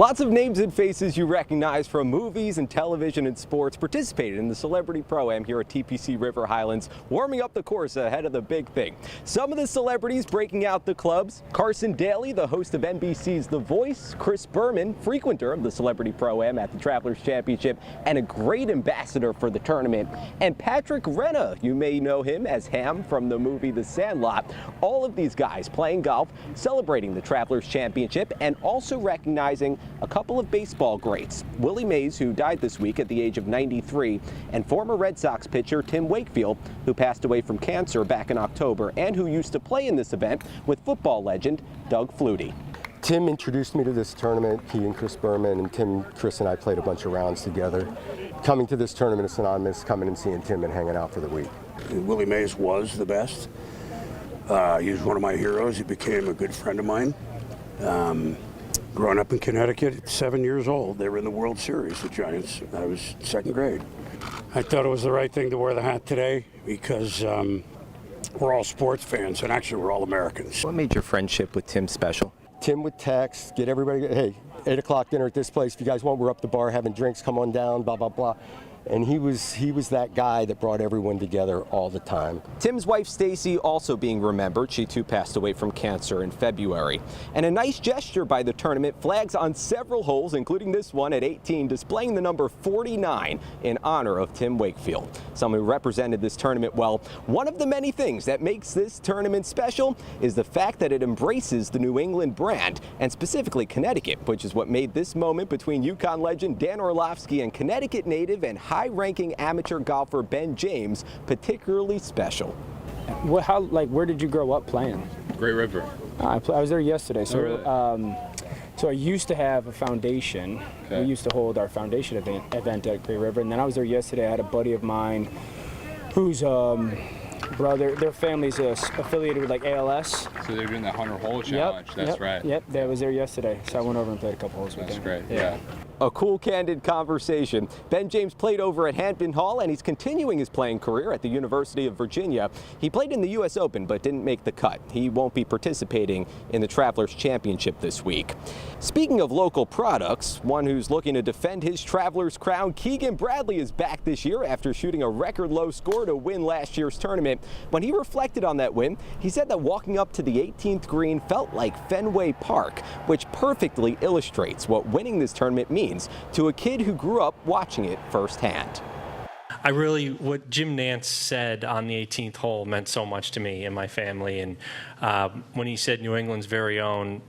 Lots of names and faces you recognize from movies and television and sports participated in the Celebrity Pro-Am here at TPC River Highlands, warming up the course ahead of the big thing. Some of the celebrities breaking out the clubs: Carson Daly, the host of NBC's The Voice; Chris Berman, frequenter of the Celebrity Pro-Am at the Travelers Championship and a great ambassador for the tournament; and Patrick Renna, you may know him as Ham from the movie The Sandlot. All of these guys playing golf, celebrating the Travelers Championship, and also recognizing a couple of baseball greats: Willie Mays, who died this week at the age of 93, and former Red Sox pitcher Tim Wakefield, who passed away from cancer back in October and who used to play in this event with football legend Doug Flutie. Tim introduced me to this tournament. He and Chris Berman, and Chris and I played a bunch of rounds together. Coming to this tournament is synonymous coming and seeing Tim and hanging out for the week. Willie Mays was the best. He was one of my heroes. He became a good friend of mine. Growing up in Connecticut at 7 years old, they were in the World Series, the Giants. I was second grade. I thought it was the right thing to wear the hat today because we're all sports fans, and actually we're all Americans. What made your friendship with Tim special? Tim would text, get everybody, hey, 8 o'clock dinner at this place. If you guys want, we're up the bar having drinks, come on down, blah, blah, blah. And he was that guy that brought everyone together all the time. Tim's wife Stacy also being remembered. She too passed away from cancer in February. And a nice gesture by the tournament: flags on several holes, including this one at 18, displaying the number 49 in honor of Tim Wakefield, someone who represented this tournament well. One of the many things that makes this tournament special is the fact that it embraces the New England brand, and specifically Connecticut, which is what made this moment between UConn legend Dan Orlovsky and Connecticut native and high-ranking amateur golfer Ben James particularly special. Where did you grow up playing? Great River. I was there yesterday. So, really? So I used to have a foundation. Okay. We used to hold our foundation event at Great River, and then I was there yesterday. I had a buddy of mine whose brother, their family's affiliated with like ALS. So they're doing the 100-hole challenge. That's right. Yep, that was there yesterday. So I went over and played a couple holes with them. That's great. Yeah. A cool, candid conversation. Ben James played over at Hampton Hall, and he's continuing his playing career at the University of Virginia. He played in the U.S. Open but didn't make the cut. He won't be participating in the Travelers Championship this week. Speaking of local products, one who's looking to defend his Travelers crown, Keegan Bradley, is back this year after shooting a record low score to win last year's tournament. When he reflected on that win, he said that walking up to the 18th green felt like Fenway Park, which perfectly illustrates what winning this tournament means to a kid who grew up watching it firsthand. What Jim Nance said on the 18th hole meant so much to me and my family. And when he said New England's very own,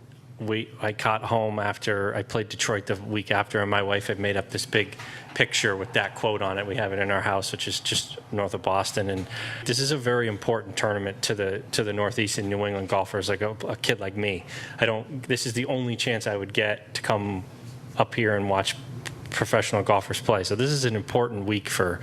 I got home after I played Detroit the week after, and my wife had made up this big picture with that quote on it. We have it in our house, which is just north of Boston. And this is a very important tournament to the Northeast and New England golfers, like a kid like me. This is the only chance I would get to come up here and watch professional golfers play. So this is an important week for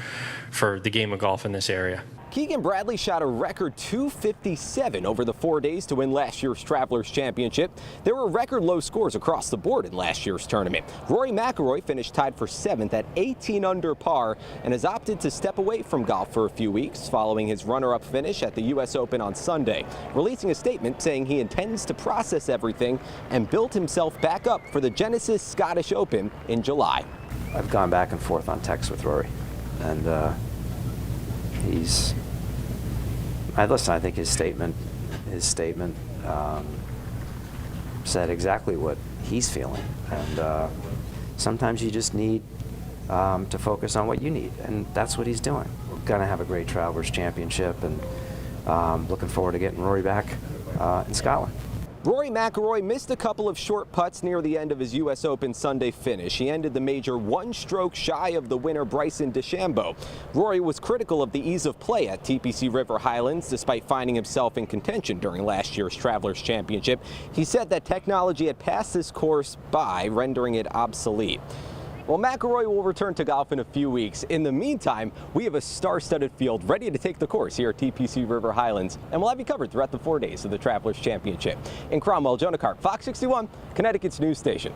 the game of golf in this area. Keegan Bradley shot a record .257 over the 4 days to win last year's Travelers Championship. There were record low scores across the board in last year's tournament. Rory McIlroy finished tied for 7th at 18 under par and has opted to step away from golf for a few weeks following his runner-up finish at the U.S. Open on Sunday, releasing a statement saying he intends to process everything and build himself back up for the Genesis Scottish Open in July. I've gone back and forth on text with Rory, and I think his statement said exactly what he's feeling, and sometimes you just need to focus on what you need, and that's what he's doing. We're gonna have a great Travelers Championship, and looking forward to getting Rory back in Scotland. Rory McIlroy missed a couple of short putts near the end of his U.S. Open Sunday finish. He ended the major one stroke shy of the winner Bryson DeChambeau. Rory was critical of the ease of play at TPC River Highlands despite finding himself in contention during last year's Travelers Championship. He said that technology had passed this course by, rendering it obsolete. Well, McIlroy will return to golf in a few weeks. In the meantime, we have a star-studded field ready to take the course here at TPC River Highlands, and we'll have you covered throughout the 4 days of the Travelers Championship. In Cromwell, Jonah Karp, Fox 61, Connecticut's news station.